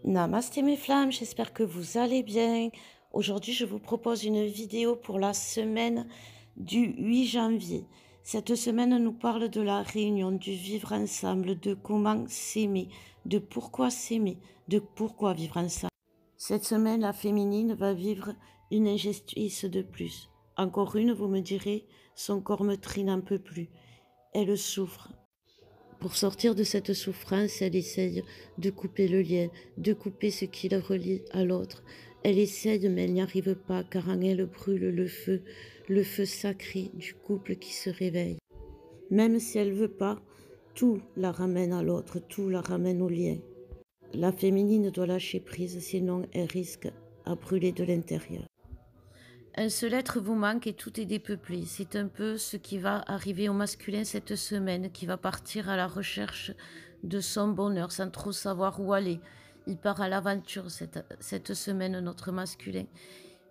Namasté mes flammes, j'espère que vous allez bien. Aujourd'hui, je vous propose une vidéo pour la semaine du 8 janvier. Cette semaine nous parle de la réunion, du vivre ensemble, de comment s'aimer, de pourquoi s'aimer, de pourquoi vivre ensemble. Cette semaine, la féminine va vivre une injustice de plus. Encore une, vous me direz, son corps me trine un peu plus. Elle souffre. Pour sortir de cette souffrance, elle essaye de couper le lien, de couper ce qui la relie à l'autre. Elle essaye, mais elle n'y arrive pas, car en elle brûle le feu sacré du couple qui se réveille. Même si elle veut pas, tout la ramène à l'autre, tout la ramène au lien. La féminine doit lâcher prise, sinon elle risque à brûler de l'intérieur. Un seul être vous manque et tout est dépeuplé. C'est un peu ce qui va arriver au masculin cette semaine, qui va partir à la recherche de son bonheur sans trop savoir où aller. Il part à l'aventure cette semaine, notre masculin.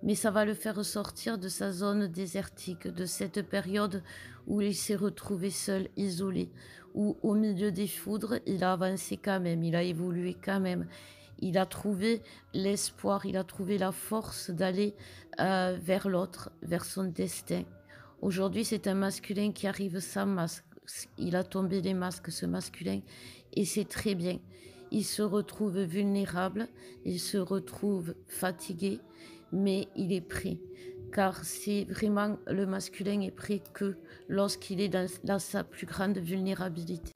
Mais ça va le faire sortir de sa zone désertique, de cette période où il s'est retrouvé seul, isolé, où au milieu des foudres, il a avancé quand même, il a évolué quand même. Il a trouvé l'espoir, il a trouvé la force d'aller vers l'autre, vers son destin. Aujourd'hui, c'est un masculin qui arrive sans masque. Il a tombé des masques, ce masculin, et c'est très bien. Il se retrouve vulnérable, il se retrouve fatigué, mais il est prêt. Car c'est vraiment le masculin est prêt que lorsqu'il est dans sa plus grande vulnérabilité.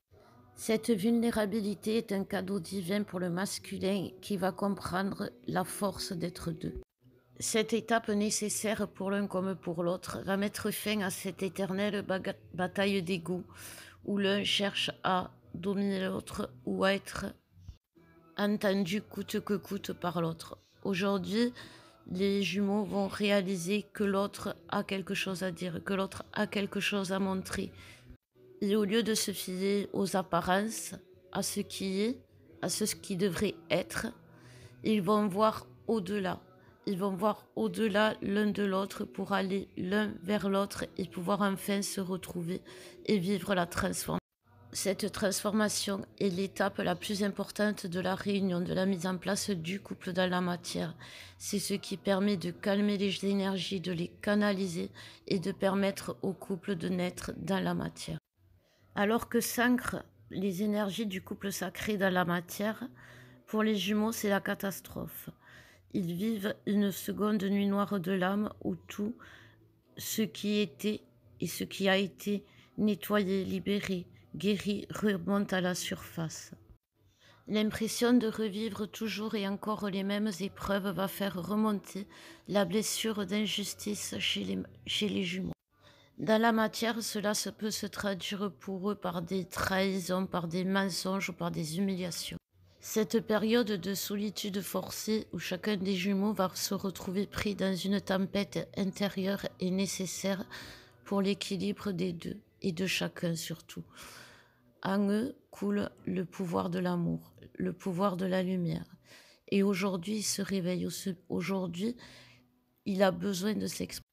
Cette vulnérabilité est un cadeau divin pour le masculin qui va comprendre la force d'être deux. Cette étape nécessaire pour l'un comme pour l'autre va mettre fin à cette éternelle bataille d'ego où l'un cherche à dominer l'autre ou à être entendu coûte que coûte par l'autre. Aujourd'hui, les jumeaux vont réaliser que l'autre a quelque chose à dire, que l'autre a quelque chose à montrer. Et au lieu de se fier aux apparences, à ce qui est, à ce qui devrait être, ils vont voir au-delà. Ils vont voir au-delà l'un de l'autre pour aller l'un vers l'autre et pouvoir enfin se retrouver et vivre la transformation. Cette transformation est l'étape la plus importante de la réunion, de la mise en place du couple dans la matière. C'est ce qui permet de calmer les énergies, de les canaliser et de permettre au couple de naître dans la matière. Alors que s'ancrent les énergies du couple sacré dans la matière, pour les jumeaux, c'est la catastrophe. Ils vivent une seconde nuit noire de l'âme où tout ce qui était et ce qui a été nettoyé, libéré, guéri remonte à la surface. L'impression de revivre toujours et encore les mêmes épreuves va faire remonter la blessure d'injustice chez les jumeaux. Dans la matière, cela peut se traduire pour eux par des trahisons, par des mensonges ou par des humiliations. Cette période de solitude forcée où chacun des jumeaux va se retrouver pris dans une tempête intérieure est nécessaire pour l'équilibre des deux et de chacun surtout. En eux coule le pouvoir de l'amour, le pouvoir de la lumière. Et aujourd'hui, il se réveille. Aujourd'hui, il a besoin de s'exprimer.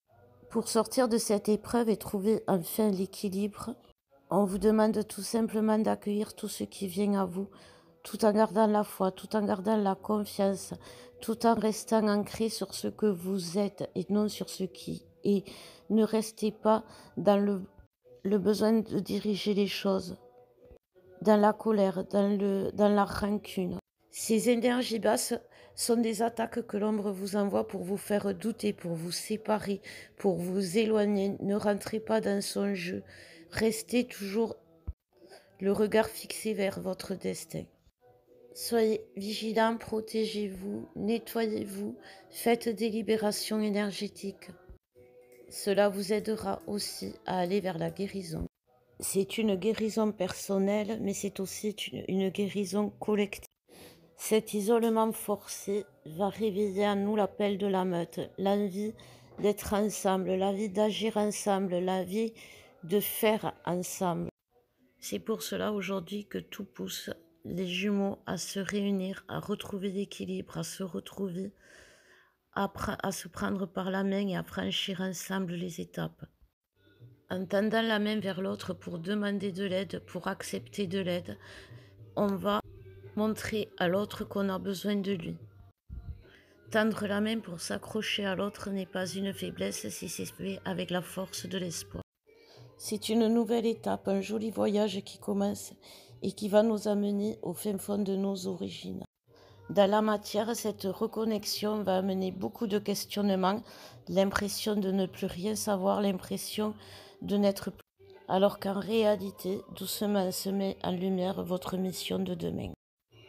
Pour sortir de cette épreuve et trouver enfin l'équilibre, on vous demande tout simplement d'accueillir tout ce qui vient à vous, tout en gardant la foi, tout en gardant la confiance, tout en restant ancré sur ce que vous êtes et non sur ce qui est. Ne restez pas dans le besoin de diriger les choses, dans la colère, dans la rancune. Ces énergies basses sont des attaques que l'ombre vous envoie pour vous faire douter, pour vous séparer, pour vous éloigner. Ne rentrez pas dans son jeu. Restez toujours le regard fixé vers votre destin. Soyez vigilants, protégez-vous, nettoyez-vous, faites des libérations énergétiques. Cela vous aidera aussi à aller vers la guérison. C'est une guérison personnelle, mais c'est aussi une guérison collective. Cet isolement forcé va réveiller en nous l'appel de la meute, l'envie d'être ensemble, l'envie d'agir ensemble, l'envie de faire ensemble. C'est pour cela aujourd'hui que tout pousse les jumeaux à se réunir, à retrouver l'équilibre, à se retrouver, à se prendre par la main et à franchir ensemble les étapes. En tendant la main vers l'autre pour demander de l'aide, pour accepter de l'aide, on va Montrer à l'autre qu'on a besoin de lui. Tendre la main pour s'accrocher à l'autre n'est pas une faiblesse si c'est fait avec la force de l'espoir. C'est une nouvelle étape, un joli voyage qui commence et qui va nous amener au fin fond de nos origines. Dans la matière, cette reconnexion va amener beaucoup de questionnements, l'impression de ne plus rien savoir, l'impression de n'être plus. Alors qu'en réalité, doucement se met en lumière votre mission de demain.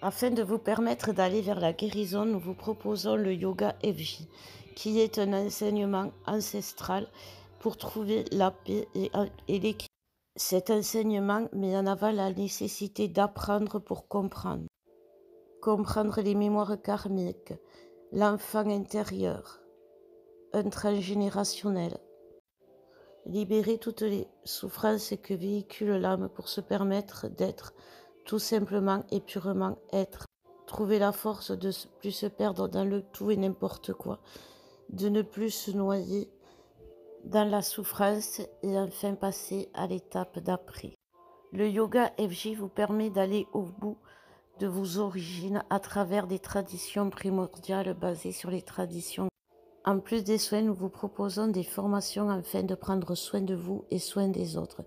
Afin de vous permettre d'aller vers la guérison, nous vous proposons le yoga FJ, qui est un enseignement ancestral pour trouver la paix et l'équilibre. Cet enseignement met en avant la nécessité d'apprendre pour comprendre. Comprendre les mémoires karmiques, l'enfant intérieur, un transgénérationnel. Libérer toutes les souffrances que véhicule l'âme pour se permettre d'être tout simplement et purement être. Trouver la force de ne plus se perdre dans le tout et n'importe quoi, de ne plus se noyer dans la souffrance et enfin passer à l'étape d'après. Le yoga FJ vous permet d'aller au bout de vos origines à travers des traditions primordiales basées sur les traditions. En plus des soins, nous vous proposons des formations afin de prendre soin de vous et soin des autres.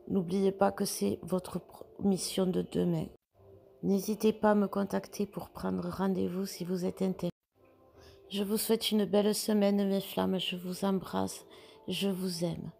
N'oubliez pas que c'est votre mission de demain. N'hésitez pas à me contacter pour prendre rendez-vous si vous êtes intéressé. Je vous souhaite une belle semaine, mes flammes. Je vous embrasse. Je vous aime.